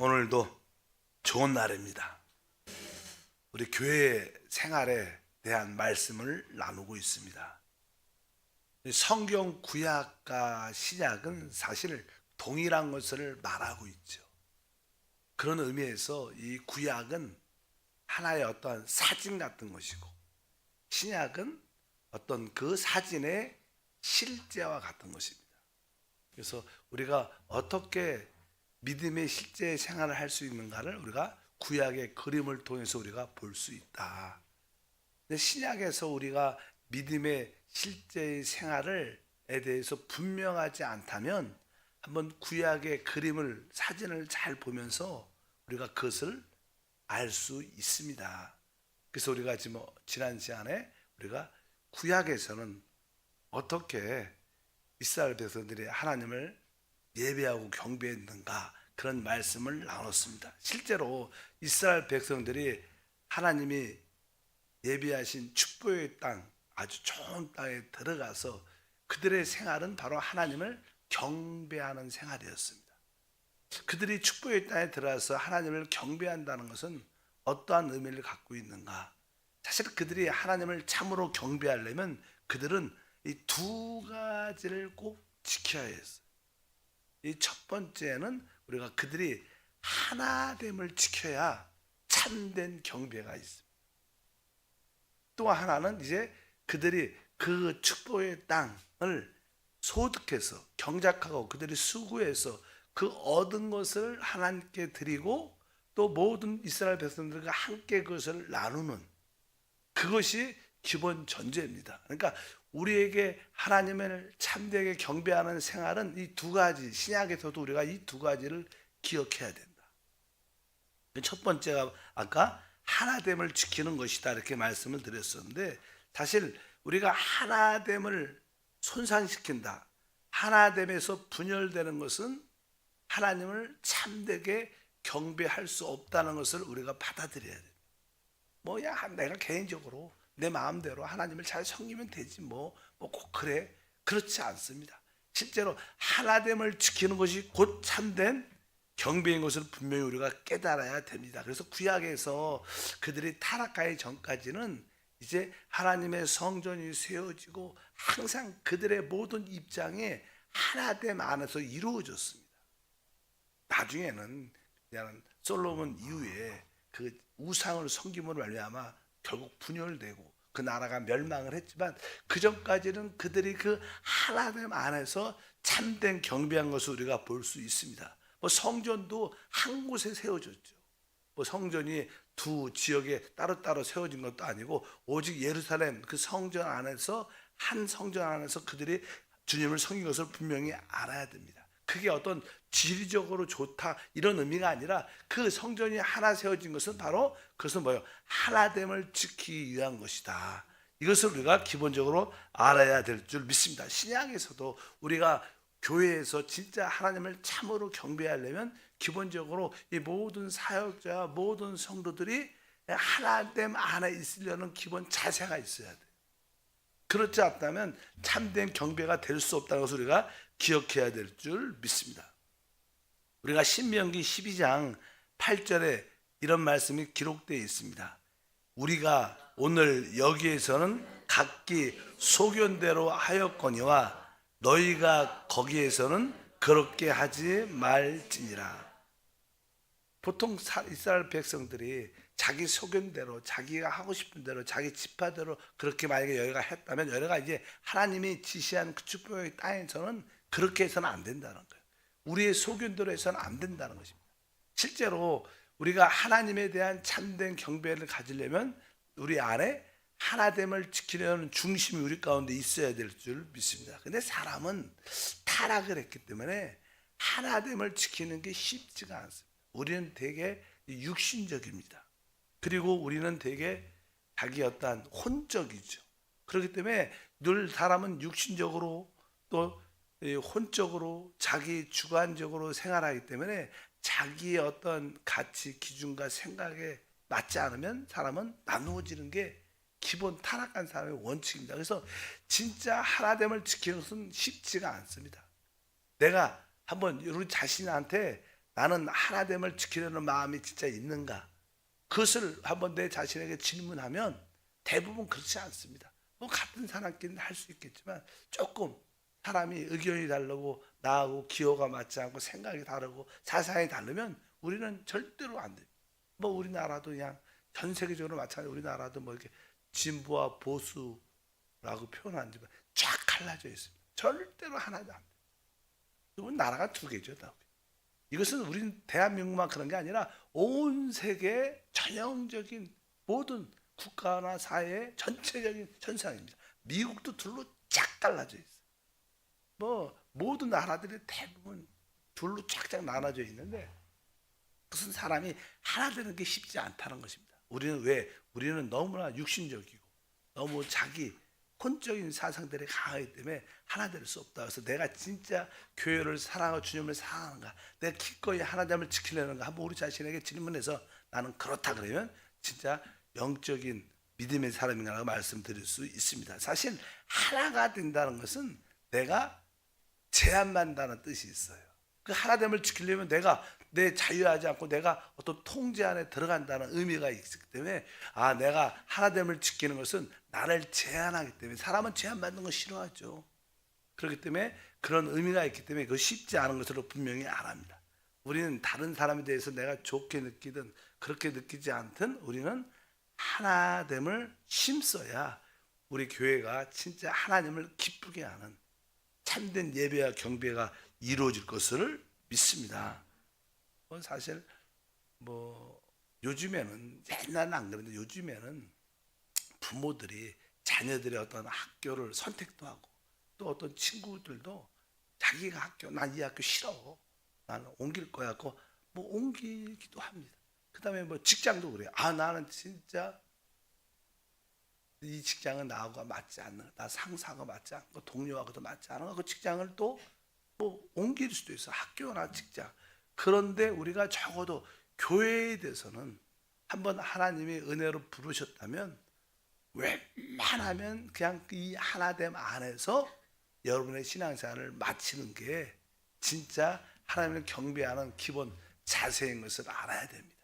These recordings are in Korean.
오늘도 좋은 날입니다. 우리 교회 생활에 대한 말씀을 나누고 있습니다. 성경 구약과 신약은 사실 동일한 것을 말하고 있죠. 그런 의미에서 이 구약은 하나의 어떤 사진 같은 것이고, 신약은 어떤 그 사진의 실제와 같은 것입니다. 그래서 우리가 어떻게 믿음의 실제 생활을 할 수 있는가를 우리가 구약의 그림을 통해서 우리가 볼 수 있다. 근데 신약에서 우리가 믿음의 실제 생활에 대해서 분명하지 않다면 한번 구약의 그림을, 사진을 잘 보면서 우리가 그것을 알 수 있습니다. 그래서 우리가 지난 시간에 우리가 구약에서는 어떻게 이스라엘 백성들이 하나님을 예배하고 경배했는가, 그런 말씀을 나눴습니다. 실제로 이스라엘 백성들이 하나님이 예비하신 축복의 땅, 아주 좋은 땅에 들어가서 그들의 생활은 바로 하나님을 경배하는 생활이었습니다. 그들이 축복의 땅에 들어가서 하나님을 경배한다는 것은 어떠한 의미를 갖고 있는가? 사실 그들이 하나님을 참으로 경배하려면 그들은 이 두 가지를 꼭 지켜야 했어요. 이 첫 번째는 우리가 그들이 하나됨을 지켜야 참된 경배가 있습니다. 또 하나는 이제 그들이 그 축복의 땅을 소득해서 경작하고 그들이 수고해서 그 얻은 것을 하나님께 드리고 또 모든 이스라엘 백성들과 함께 그것을 나누는, 그것이 기본 전제입니다. 그러니까 우리에게 하나님을 참되게 경배하는 생활은 이 두 가지, 신약에서도 우리가 이 두 가지를 기억해야 된다. 첫 번째가 아까 하나됨을 지키는 것이다, 이렇게 말씀을 드렸었는데, 사실 우리가 하나됨을 손상시킨다, 하나됨에서 분열되는 것은 하나님을 참되게 경배할 수 없다는 것을 우리가 받아들여야 돼요. 내가 개인적으로 내 마음대로 하나님을 잘 섬기면 되지, 꼭 그래. 그렇지 않습니다. 실제로 하나됨을 지키는 것이 곧 참된 경배인 것을 분명히 우리가 깨달아야 됩니다. 그래서 구약에서 그들이 타락하기 전까지는 이제 하나님의 성전이 세워지고 항상 그들의 모든 입장에 하나됨 안에서 이루어졌습니다. 나중에는 그냥 솔로몬 이후에 그 우상을 섬김으로 말미암아 결국 분열되고 그 나라가 멸망을 했지만, 그 전까지는 그들이 그 하나님 안에서 참된 경배한 것을 우리가 볼 수 있습니다. 성전도 한 곳에 세워졌죠. 성전이 두 지역에 따로따로 세워진 것도 아니고 오직 예루살렘 그 성전 안에서, 한 성전 안에서 그들이 주님을 섬긴 것을 분명히 알아야 됩니다. 그게 어떤 지리적으로 좋다 이런 의미가 아니라 그 성전이 하나 세워진 것은 바로 그것은 하나됨을 지키기 위한 것이다. 이것을 우리가 기본적으로 알아야 될 줄 믿습니다. 신약에서도 우리가 교회에서 진짜 하나님을 참으로 경배하려면 기본적으로 이 모든 사역자, 모든 성도들이 하나됨 안에 있으려는 기본 자세가 있어야 돼요. 그렇지 않다면 참된 경배가 될 수 없다는 것을 우리가 기억해야 될 줄 믿습니다. 우리가 신명기 12장 8절에 이런 말씀이 기록되어 있습니다. 우리가 오늘 여기에서는 각기 소견대로 하였거니와 너희가 거기에서는 그렇게 하지 말지니라. 보통 이스라엘 백성들이 자기 소견대로, 자기가 하고 싶은 대로, 자기 지파대로 그렇게 만약에 여기가 했다면, 여기가 이제 하나님이 지시한 그 축복의 땅에서는 그렇게 해서는 안 된다는 거예요. 우리의 소견대로 해서는 안 된다는 것입니다. 실제로 우리가 하나님에 대한 참된 경배를 가지려면 우리 안에 하나됨을 지키려는 중심이 우리 가운데 있어야 될 줄 믿습니다. 근데 사람은 타락을 했기 때문에 하나됨을 지키는 게 쉽지가 않습니다. 우리는 되게 육신적입니다. 그리고 우리는 되게 자기 어떤 혼적이죠. 그렇기 때문에 늘 사람은 육신적으로 또 혼적으로 자기 주관적으로 생활하기 때문에 자기의 어떤 가치 기준과 생각에 맞지 않으면 사람은 나누어지는 게 기본 타락한 사람의 원칙입니다. 그래서 진짜 하나됨을 지키는 것은 쉽지가 않습니다. 내가 한번 우리 자신한테 나는 하나됨을 지키려는 마음이 진짜 있는가? 그것을 한번 내 자신에게 질문하면 대부분 그렇지 않습니다. 뭐 같은 사람끼리는 할 수 있겠지만 조금 사람이 의견이 다르고 나하고 기호가 맞지 않고 생각이 다르고 사상이 다르면 우리는 절대로 안 돼요. 뭐 우리나라도 그냥 전 세계적으로 마찬가지로 우리나라도 뭐 이렇게 진보와 보수라고 표현하지만 쫙 갈라져 있습니다. 절대로 하나도 안 돼요. 그건 나라가 두 개죠. 이것은 우리 대한민국만 그런 게 아니라 온 세계 전형적인 모든 국가나 사회의 전체적인 현상입니다. 미국도 둘로 쫙 갈라져 있어요. 뭐 모든 나라들이 대부분 둘로 쫙쫙 나눠져 있는데 무슨 사람이 하나 되는 게 쉽지 않다는 것입니다. 우리는 너무나 육신적이고 너무 자기 혼적인 사상들이 강하기 때문에 하나 될 수 없다. 그래서 내가 진짜 교회를 사랑하고 주님을 사랑하는가, 내가 기꺼이 하나됨을 지키려는가 한번 우리 자신에게 질문해서 나는 그렇다 그러면 진짜 영적인 믿음의 사람인가라고 말씀드릴 수 있습니다. 사실 하나가 된다는 것은 내가 제한한다는 뜻이 있어요. 그 하나됨을 지키려면 내가 내 자유하지 않고 내가 어떤 통제 안에 들어간다는 의미가 있기 때문에 내가 하나됨을 지키는 것은 나를 제한하기 때문에 사람은 제한받는 거 싫어하죠. 그렇기 때문에 그런 의미가 있기 때문에 그거 쉽지 않은 것으로 분명히 알합니다. 우리는 다른 사람에 대해서 내가 좋게 느끼든 그렇게 느끼지 않든 우리는 하나됨을 심써야 우리 교회가 진짜 하나님을 기쁘게 하는 참된 예배와 경배가 이루어질 것을 믿습니다. 사실 뭐 요즘에는 옛날은 안 그랬는데 요즘에는 부모들이 자녀들의 어떤 학교를 선택도 하고 또 어떤 친구들도 자기가 난 이 학교 싫어, 나는 옮길 거야 하고 뭐 옮기기도 합니다. 그 다음에 뭐 직장도 그래요. 나는 진짜 이 직장은 나하고 맞지 않는, 나 상사가 맞지 않고 동료하고도 맞지 않은 그 직장을 또 뭐 옮길 수도 있어, 학교나 직장. 그런데 우리가 적어도 교회에 대해서는 한번 하나님이 은혜로 부르셨다면 웬만하면 그냥 이 하나됨 안에서 여러분의 신앙생활을 마치는 게 진짜 하나님을 경배하는 기본 자세인 것을 알아야 됩니다.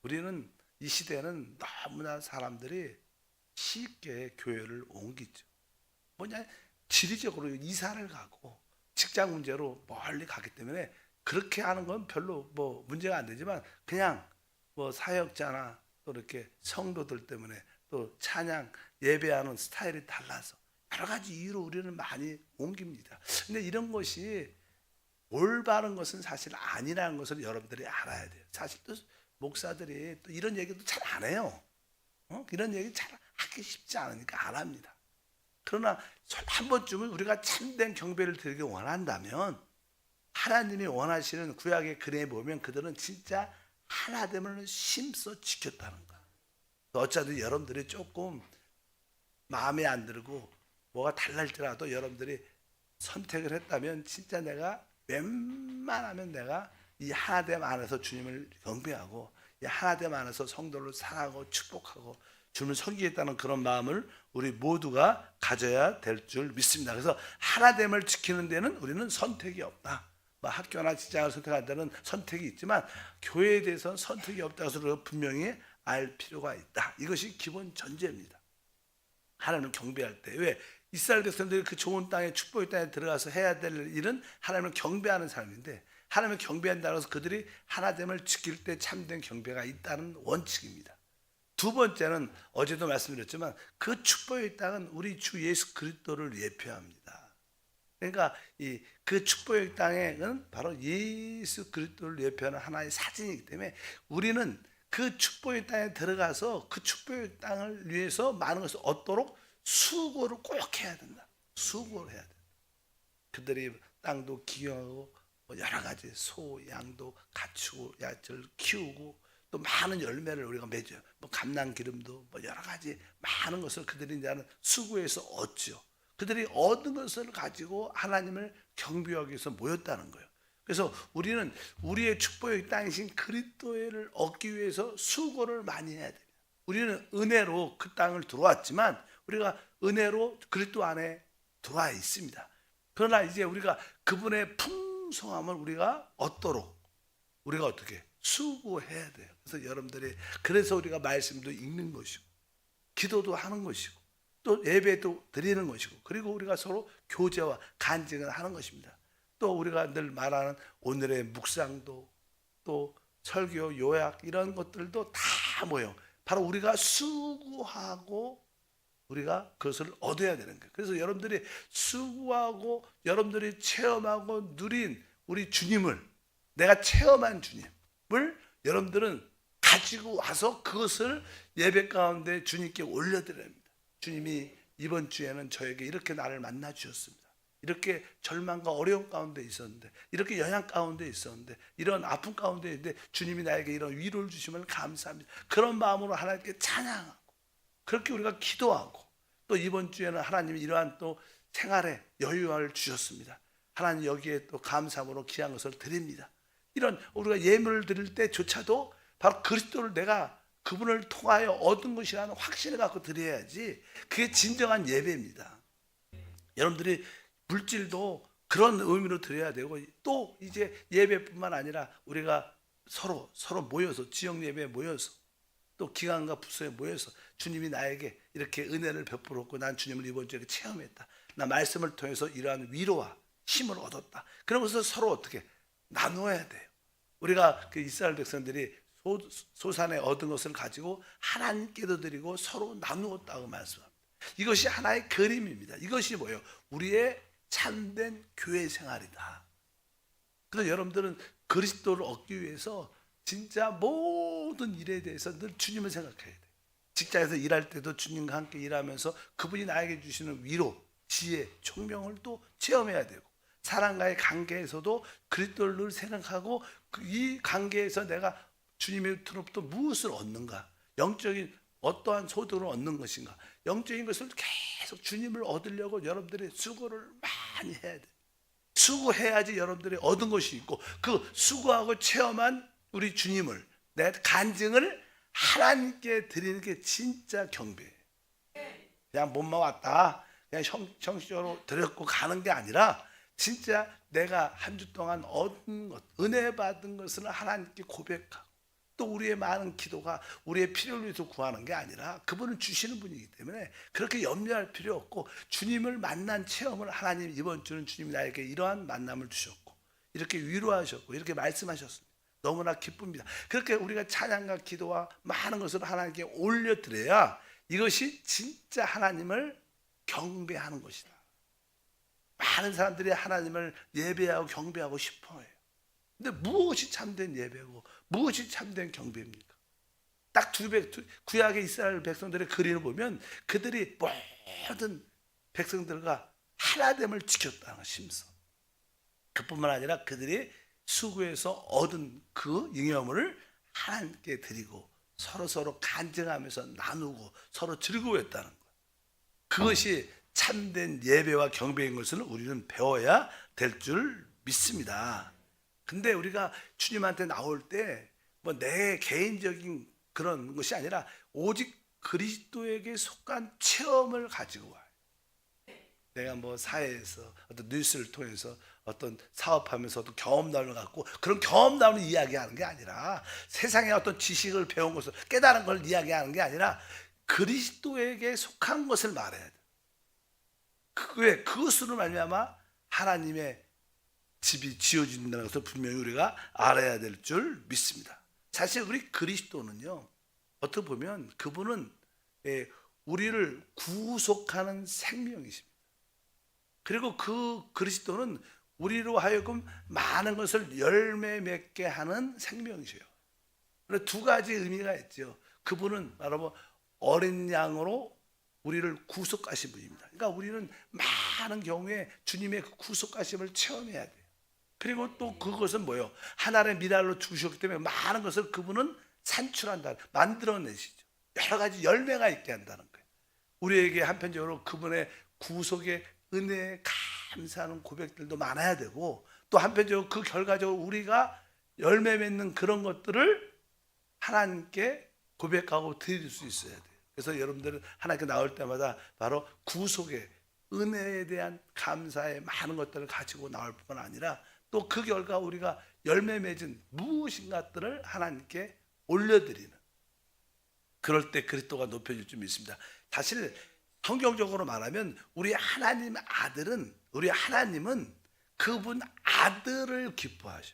우리는 이 시대는 너무나 사람들이 쉽게 교회를 옮기죠. 뭐냐, 지리적으로 이사를 가고 직장 문제로 멀리 가기 때문에 그렇게 하는 건 별로 뭐 문제가 안 되지만 그냥 뭐 사역자나 또 이렇게 성도들 때문에 또 찬양 예배하는 스타일이 달라서 여러 가지 이유로 우리는 많이 옮깁니다. 근데 이런 것이 올바른 것은 사실 아니라는 것을 여러분들이 알아야 돼요. 사실 또 목사들이 또 이런 얘기도 잘 안 해요. 이런 얘기 잘 하기 쉽지 않으니까 안 합니다. 그러나 한 번쯤은 우리가 참된 경배를 드리기 원한다면 하나님이 원하시는 구약의 글에 보면 그들은 진짜 하나됨을 심써 지켰다는 거야. 어쩌든 여러분들이 조금 마음에 안 들고 뭐가 달랄지라도 여러분들이 선택을 했다면 진짜 내가 웬만하면 내가 이 하나됨 안에서 주님을 경배하고 이 하나됨 안에서 성도를 사랑하고 축복하고 주님을 섬기겠다는 그런 마음을 우리 모두가 가져야 될 줄 믿습니다. 그래서 하나됨을 지키는 데는 우리는 선택이 없다. 뭐 학교나 직장을 선택할 때는 선택이 있지만 교회에 대해서는 선택이 없다고 해서 분명히 알 필요가 있다. 이것이 기본 전제입니다. 하나님을 경배할 때. 왜? 이스라엘 백성들이 그 좋은 땅에 축복의 땅에 들어가서 해야 될 일은 하나님을 경배하는 사람인데 하나님을 경배한다고 해서 그들이 하나됨을 지킬 때 참된 경배가 있다는 원칙입니다. 두 번째는 어제도 말씀드렸지만 그 축복의 땅은 우리 주 예수 그리스도를 예표합니다. 그러니까 그 축복의 땅에는 바로 예수 그리스도를 예표하는 하나의 사진이기 때문에 우리는 그 축복의 땅에 들어가서 그 축복의 땅을 위해서 많은 것을 얻도록 수고를 꼭 해야 된다. 수고를 해야 된다. 그들이 땅도 기경하고 여러 가지 소, 양도 갖추고 야채를 키우고 또 많은 열매를 우리가 맺어요. 뭐 감람기름도 뭐 여러 가지 많은 것을 그들이 이제는 수고해서 얻죠. 그들이 얻은 것을 가지고 하나님을 경배하기 위해서 모였다는 거예요. 그래서 우리는 우리의 축복의 땅이신 그리스도를 얻기 위해서 수고를 많이 해야 됩니다. 우리는 은혜로 그 땅을 들어왔지만 우리가 은혜로 그리스도 안에 들어와 있습니다. 그러나 이제 우리가 그분의 풍성함을 우리가 얻도록 우리가 어떻게 수고해야 돼요. 그래서 여러분들이 그래서 우리가 말씀도 읽는 것이고 기도도 하는 것이고 또 예배도 드리는 것이고 그리고 우리가 서로 교제와 간증을 하는 것입니다. 또 우리가 늘 말하는 오늘의 묵상도 또 설교 요약 이런 것들도 다 뭐예요? 바로 우리가 수고하고 우리가 그것을 얻어야 되는 거예요. 그래서 여러분들이 수고하고 여러분들이 체험하고 누린 우리 주님을 내가 체험한 주님을 여러분들은 가지고 와서 그것을 예배 가운데 주님께 올려드려야 합니다. 주님이 이번 주에는 저에게 이렇게 나를 만나 주셨습니다. 이렇게 절망과 어려움 가운데 있었는데 이렇게 영향 가운데 있었는데 이런 아픔 가운데 있는데 주님이 나에게 이런 위로를 주심을 감사합니다. 그런 마음으로 하나님께 찬양하고 그렇게 우리가 기도하고 또 이번 주에는 하나님이 이러한 또 생활에 여유를 주셨습니다. 하나님 여기에 또 감사함으로 귀한 것을 드립니다. 이런 우리가 예물을 드릴 때조차도 바로 그리스도를 내가 그분을 통하여 얻은 것이라는 확신을 갖고 드려야지 그게 진정한 예배입니다. 여러분들이 물질도 그런 의미로 드려야 되고 또 이제 예배뿐만 아니라 우리가 서로 모여서 지역 예배에 모여서 또 기관과 부서에 모여서 주님이 나에게 이렇게 은혜를 베풀었고 난 주님을 이번 주에 체험했다. 나 말씀을 통해서 이러한 위로와 힘을 얻었다. 그런 것을 서로 어떻게 나누어야 돼요. 우리가 그 이스라엘 백성들이 소산에 얻은 것을 가지고 하나님께도 드리고 서로 나누었다고 말씀합니다. 이것이 하나의 그림입니다. 이것이 뭐예요? 우리의 참된 교회 생활이다. 그래서 여러분들은 그리스도를 얻기 위해서 진짜 모든 일에 대해서 늘 주님을 생각해야 돼요. 직장에서 일할 때도 주님과 함께 일하면서 그분이 나에게 주시는 위로, 지혜, 총명을 또 체험해야 되고 사람과의 관계에서도 그리스도를 늘 생각하고 이 관계에서 내가 주님의 트로부터 무엇을 얻는가? 영적인 어떠한 소득을 얻는 것인가? 영적인 것을 계속 주님을 얻으려고 여러분들이 수고를 많이 해야 돼요. 수고해야지 여러분들이 얻은 것이 있고 그 수고하고 체험한 우리 주님을 내 간증을 하나님께 드리는 게 진짜 경배예요. 그냥 몸만 왔다 그냥 형식적으로 드렸고 가는 게 아니라 진짜 내가 한 주 동안 얻은 것, 은혜 받은 것을 하나님께 고백하고 또 우리의 많은 기도가 우리의 필요를 위해서 구하는 게 아니라 그분은 주시는 분이기 때문에 그렇게 염려할 필요 없고 주님을 만난 체험을 하나님 이번 주는 주님이 나에게 이러한 만남을 주셨고 이렇게 위로하셨고 이렇게 말씀하셨습니다. 너무나 기쁩니다. 그렇게 우리가 찬양과 기도와 많은 것을 하나님께 올려드려야 이것이 진짜 하나님을 경배하는 것이다. 많은 사람들이 하나님을 예배하고 경배하고 싶어해요. 근데 무엇이 참된 예배고 무엇이 참된 경배입니까? 딱 구약의 이스라엘 백성들의 그림을 보면 그들이 모든 백성들과 하나됨을 지켰다는 심성. 그뿐만 아니라 그들이 수고해서 얻은 그 잉여물을 하나님께 드리고 서로 간증하면서 나누고 서로 즐거워했다는 것. 그것이 참된 예배와 경배인 것을 우리는 배워야 될 줄 믿습니다. 근데 우리가 주님한테 나올 때 뭐 내 개인적인 그런 것이 아니라 오직 그리스도에게 속한 체험을 가지고 와요. 내가 뭐 사회에서 어떤 뉴스를 통해서 어떤 사업하면서 어떤 경험담을 갖고 그런 경험담을 이야기하는 게 아니라 세상의 어떤 지식을 배운 것을 깨달은 걸 이야기하는 게 아니라 그리스도에게 속한 것을 말해야 돼. 그것으로 말미암아 하나님의 집이 지어진다는 것을 분명히 우리가 알아야 될 줄 믿습니다. 사실 우리 그리스도는요 어떻게 보면 그분은 우리를 구속하는 생명이십니다. 그리고 그 그리스도는 우리로 하여금 많은 것을 열매 맺게 하는 생명이세요. 두 가지 의미가 있죠. 그분은 바로 어린 양으로 우리를 구속하신 분입니다. 그러니까 우리는 많은 경우에 주님의 그 구속하심을 체험해야 돼요. 그리고 또 그것은 뭐예요? 하나의 미랄로 주셨기 때문에 많은 것을 그분은 산출한다, 만들어내시죠. 여러 가지 열매가 있게 한다는 거예요. 우리에게 한편적으로 그분의 구속의 은혜에 감사하는 고백들도 많아야 되고 또 한편적으로 그 결과적으로 우리가 열매 맺는 그런 것들을 하나님께 고백하고 드릴 수 있어야 돼요. 그래서 여러분들은 하나님께 나올 때마다 바로 구속의 은혜에 대한 감사의 많은 것들을 가지고 나올 뿐만 아니라 또 그 결과 우리가 열매 맺은 무엇인가들을 하나님께 올려드리는, 그럴 때 그리스도가 높여질 줄 믿습니다. 사실 성경적으로 말하면 우리 하나님은 그분 아들을 기뻐하셔.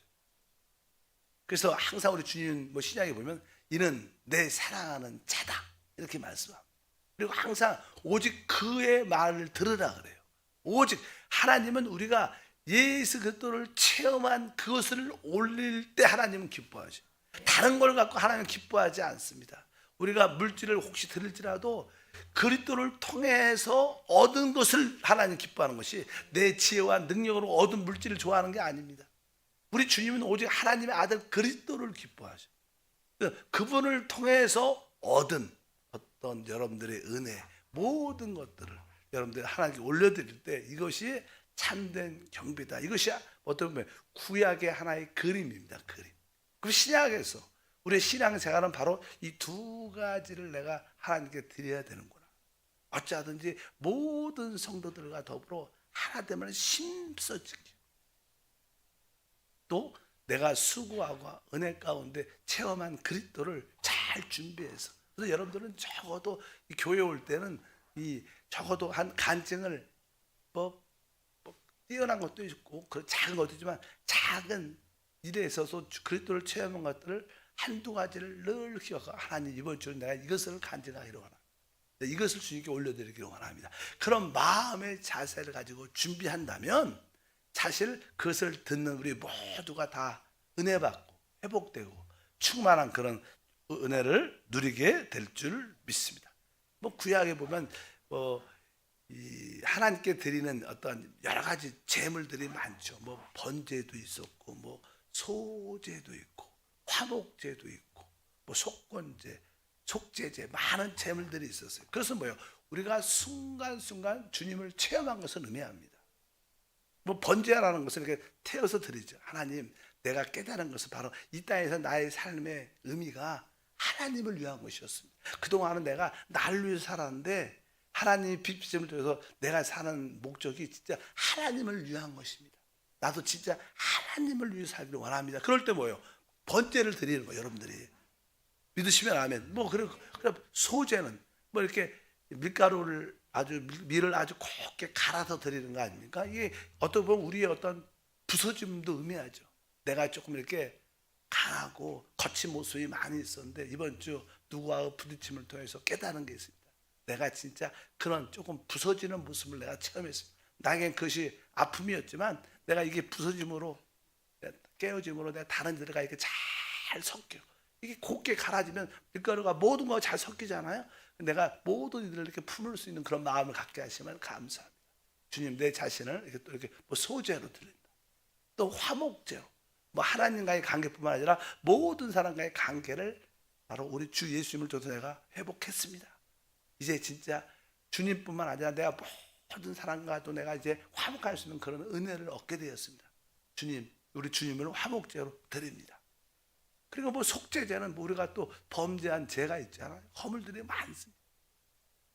그래서 항상 우리 주님 신약에 보면 이는 내 사랑하는 자다 이렇게 말씀합니다. 그리고 항상 오직 그의 말을 들으라 그래요. 오직 하나님은 우리가 예수 그리스도를 체험한 그것을 올릴 때 하나님은 기뻐하셔. 다른 걸 갖고 하나님은 기뻐하지 않습니다. 우리가 물질을 혹시 드릴지라도 그리스도를 통해서 얻은 것을 하나님 기뻐하는 것이, 내 지혜와 능력으로 얻은 물질을 좋아하는 게 아닙니다. 우리 주님은 오직 하나님의 아들 그리스도를 기뻐하셔. 그분을 통해서 얻은 어떤 여러분들의 은혜, 모든 것들을 여러분들 하나님께 올려드릴 때 이것이 참된 경배다. 이것이 어떻게 보면 구약의 하나의 그림입니다. 그림. 그 신약에서 우리의 신앙생활은 바로 이 두 가지를 내가 하나님께 드려야 되는구나. 어찌하든지 모든 성도들과 더불어 하나됨을 힘써 지키고, 또 내가 수고하고 은혜 가운데 체험한 그리스도를 잘 준비해서, 그래서 여러분들은 적어도 이 교회 올 때는 적어도 한 간증을 뛰어난 것도 있고 그 작은 것도 있지만, 작은 일에 있어서 그리스도를 체험한 것들을 한두 가지를 늘 기억하고, 하나님 이번 주는 내가 이것을 간증하기로 원합니다. 이것을 주님께 올려드리기로 원합니다. 그런 마음의 자세를 가지고 준비한다면 사실 그것을 듣는 우리 모두가 다 은혜 받고 회복되고 충만한 그런 은혜를 누리게 될 줄 믿습니다. 구약에 보면 이 하나님께 드리는 어떤 여러 가지 제물들이 많죠. 번제도 있었고, 소제도 있고, 화목제도 있고, 속건제, 속죄제, 많은 제물들이 있었어요. 그래서 우리가 순간순간 주님을 체험한 것을 의미합니다. 번제라는 것은 이렇게 태워서 드리죠. 하나님, 내가 깨달은 것은 바로 이 땅에서 나의 삶의 의미가 하나님을 위한 것이었습니다. 그동안은 내가 나를 위해서 살았는데 하나님이 빛비침을 통해서 내가 사는 목적이 진짜 하나님을 위한 것입니다. 나도 진짜 하나님을 위해 살기를 원합니다. 그럴 때 번제를 드리는 거예요. 여러분들이 믿으시면 아멘. 그래 소제는 이렇게 밀가루를 밀을 아주 곱게 갈아서 드리는 거 아닙니까? 이게 어떻게 보면 우리의 어떤 부서짐도 의미하죠. 내가 조금 이렇게 강하고 거친 모습이 많이 있었는데 이번 주 누구와 부딪힘을 통해서 깨달은 게 있습니다. 내가 진짜 그런 조금 부서지는 모습을 내가 체험했습니다. 나에겐 그것이 아픔이었지만 내가 이게 부서짐으로, 깨어짐으로 내가 다른 데가 이렇게 잘 섞여. 이게 곱게 갈아지면 밀가루가 모든 거 잘 섞이잖아요. 내가 모든 이들을 이렇게 품을 수 있는 그런 마음을 갖게 하시면 감사합니다. 주님, 내 자신을 이렇게 또 이렇게 소제로 드린다. 또 화목제로, 하나님과의 관계뿐만 아니라 모든 사람과의 관계를 바로 우리 주 예수님을 통해서 내가 회복했습니다. 이제 진짜 주님뿐만 아니라 내가 모든 사람과도 내가 이제 화목할 수 있는 그런 은혜를 얻게 되었습니다. 주님, 우리 주님을 화목제로 드립니다. 그리고 속죄제는 우리가 또 범죄한 죄가 있잖아요. 허물들이 많습니다.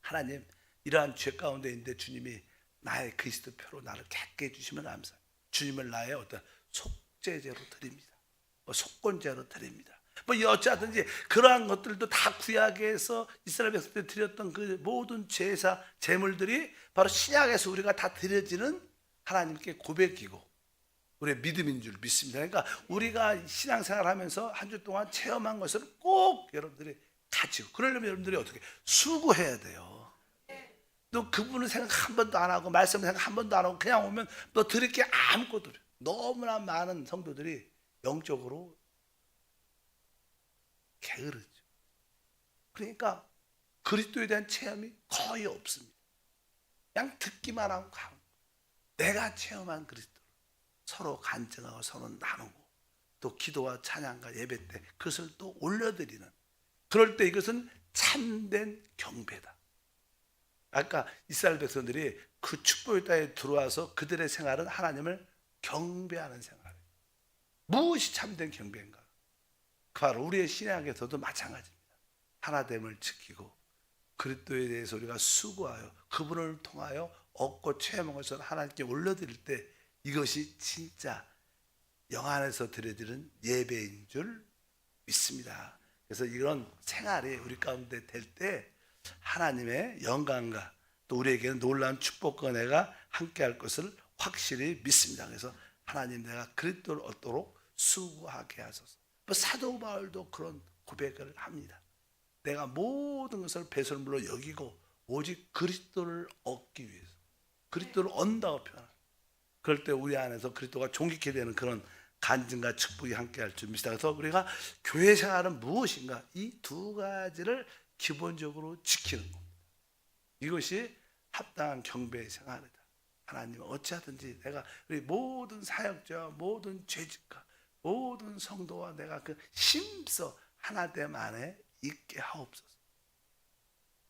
하나님, 이러한 죄 가운데 있는데 주님이 나의 그리스도 표로 나를 객게 해주시면 감사합니다. 주님을 나의 어떤 속죄제로 드립니다. 속건제로 드립니다. 어찌하든지 그러한 것들도 다 구약에서 이스라엘 백성들이 드렸던 그 모든 제사, 제물들이 바로 신약에서 우리가 다 드려지는 하나님께 고백이고 우리의 믿음인 줄 믿습니다. 그러니까 우리가 신앙생활 하면서 한 주 동안 체험한 것을 꼭 여러분들이 가지고, 그러려면 여러분들이 어떻게 수고해야 돼요. 또 그분을 생각 한 번도 안 하고 말씀을 생각 한 번도 안 하고 그냥 오면 너 드릴 게 아무것도 없어요. 너무나 많은 성도들이 영적으로 게으르죠. 그러니까 그리스도에 대한 체험이 거의 없습니다. 그냥 듣기만 하고 가는 거예요. 내가 체험한 그리스도 서로 간증하고 서로 나누고 또 기도와 찬양과 예배 때 그것을 또 올려드리는, 그럴 때 이것은 참된 경배다. 아까 이스라엘 백성들이 그 축복의 땅에 들어와서 그들의 생활은 하나님을 경배하는 생활이에요. 무엇이 참된 경배인가? 바로 우리의 신앙에서도 마찬가지입니다. 하나됨을 지키고 그리스도에 대해서 우리가 수고하여 그분을 통하여 얻고 체험한 것을 하나님께 올려드릴 때 이것이 진짜 영 안에서 드려지는 예배인 줄 믿습니다. 그래서 이런 생활이 우리 가운데 될 때 하나님의 영광과 또 우리에게는 놀라운 축복과 은혜가 함께할 것을 확실히 믿습니다. 그래서 하나님, 내가 그리스도를 얻도록 수고하게 하소서. 사도 바울도 그런 고백을 합니다. 내가 모든 것을 배설물로 여기고 오직 그리스도를 얻기 위해서, 그리스도를 얻는다고 표현합니다. 그럴 때 우리 안에서 그리스도가 존귀케 되는 그런 간증과 축복이 함께할 줄 믿습니다. 그래서 우리가 교회 생활은 무엇인가? 이 두 가지를 기본적으로 지키는 겁니다. 이것이 합당한 경배의 생활이다. 하나님 어찌하든지 내가 우리 모든 사역자와 모든 죄직과 모든 성도와 내가 그 힘써 하나됨 안에 있게 하옵소서.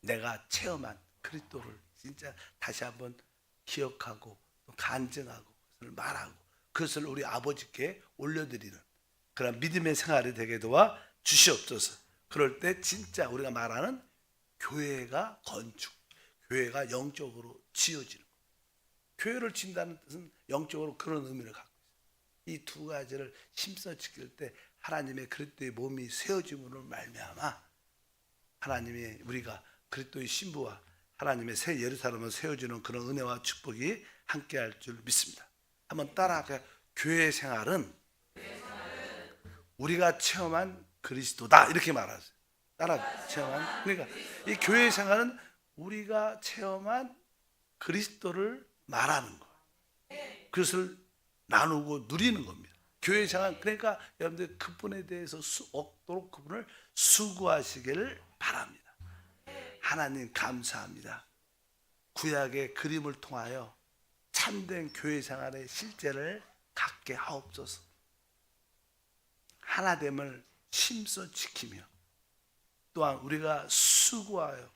내가 체험한 그리스도를 진짜 다시 한번 기억하고 또 간증하고 그것을 말하고 그것을 우리 아버지께 올려드리는 그런 믿음의 생활이 되게 도와 주시옵소서. 그럴 때 진짜 우리가 말하는 교회가 건축, 교회가 영적으로 지어지는 것. 교회를 진다는 뜻은 영적으로 그런 의미를 갖고 있어요. 이 두 가지를 힘써 지킬 때 하나님의 그리스도의 몸이 세워짐으로 말미암아 하나님이 우리가 그리스도의 신부와 하나님의 새 예루살렘을 세워주는 그런 은혜와 축복이 함께할 줄 믿습니다. 한번 따라할까요? 교회 생활은 우리가 체험한 그리스도다, 이렇게 말하세요. 따라 체험한. 그러니까 이 교회 생활은 우리가 체험한 그리스도를 말하는 거예요. 그것을 나누고 누리는 겁니다. 교회 생활, 그러니까 여러분들 그분에 대해서 얻도록 그분을 수고하시기를 바랍니다. 하나님 감사합니다. 구약의 그림을 통하여 참된 교회 생활의 실제를 갖게 하옵소서. 하나됨을 힘써 지키며 또한 우리가 수고하여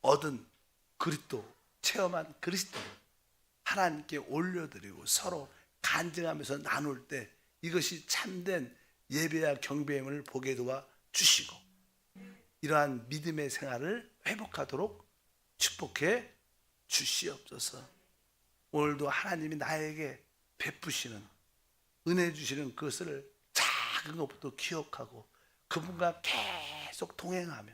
얻은 그리스도, 체험한 그리스도를 하나님께 올려드리고 서로 간증하면서 나눌 때 이것이 참된 예배와 경배임을 보게 도와 주시고 이러한 믿음의 생활을 회복하도록 축복해 주시옵소서. 오늘도 하나님이 나에게 베푸시는 은혜 주시는 그것을 작은 것부터 기억하고 그분과 계속 동행하며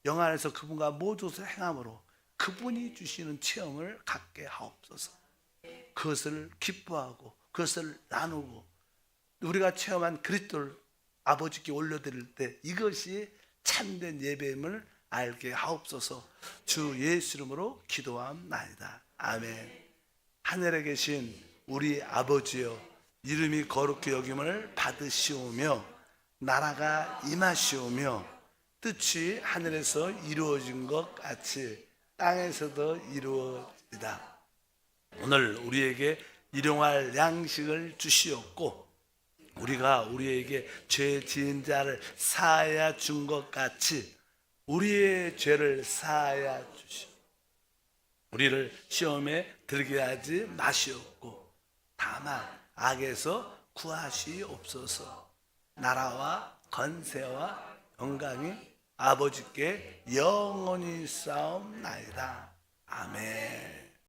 영 안에서 그분과 모든 것을 행함으로 그분이 주시는 체험을 갖게 하옵소서. 그것을 기뻐하고 그것을 나누고 우리가 체험한 그리스도를 아버지께 올려드릴 때 이것이 참된 예배임을 알게 하옵소서. 주 예수 이름으로 기도함나이다. 아멘. 하늘에 계신 우리 아버지여, 이름이 거룩히 여김을 받으시오며 나라가 임하시오며 뜻이 하늘에서 이루어진 것 같이 땅에서도 이루어지다. 오늘 우리에게 일용할 양식을 주시옵고 우리가 우리에게 죄 지은 자를 사하여 준 것 같이 우리의 죄를 사하여 주시오. 우리를 시험에 들게 하지 마시옵고 다만 악에서 구하시옵소서. 나라와 건세와 영광이 아버지께 영원히 싸움나이다. 아멘.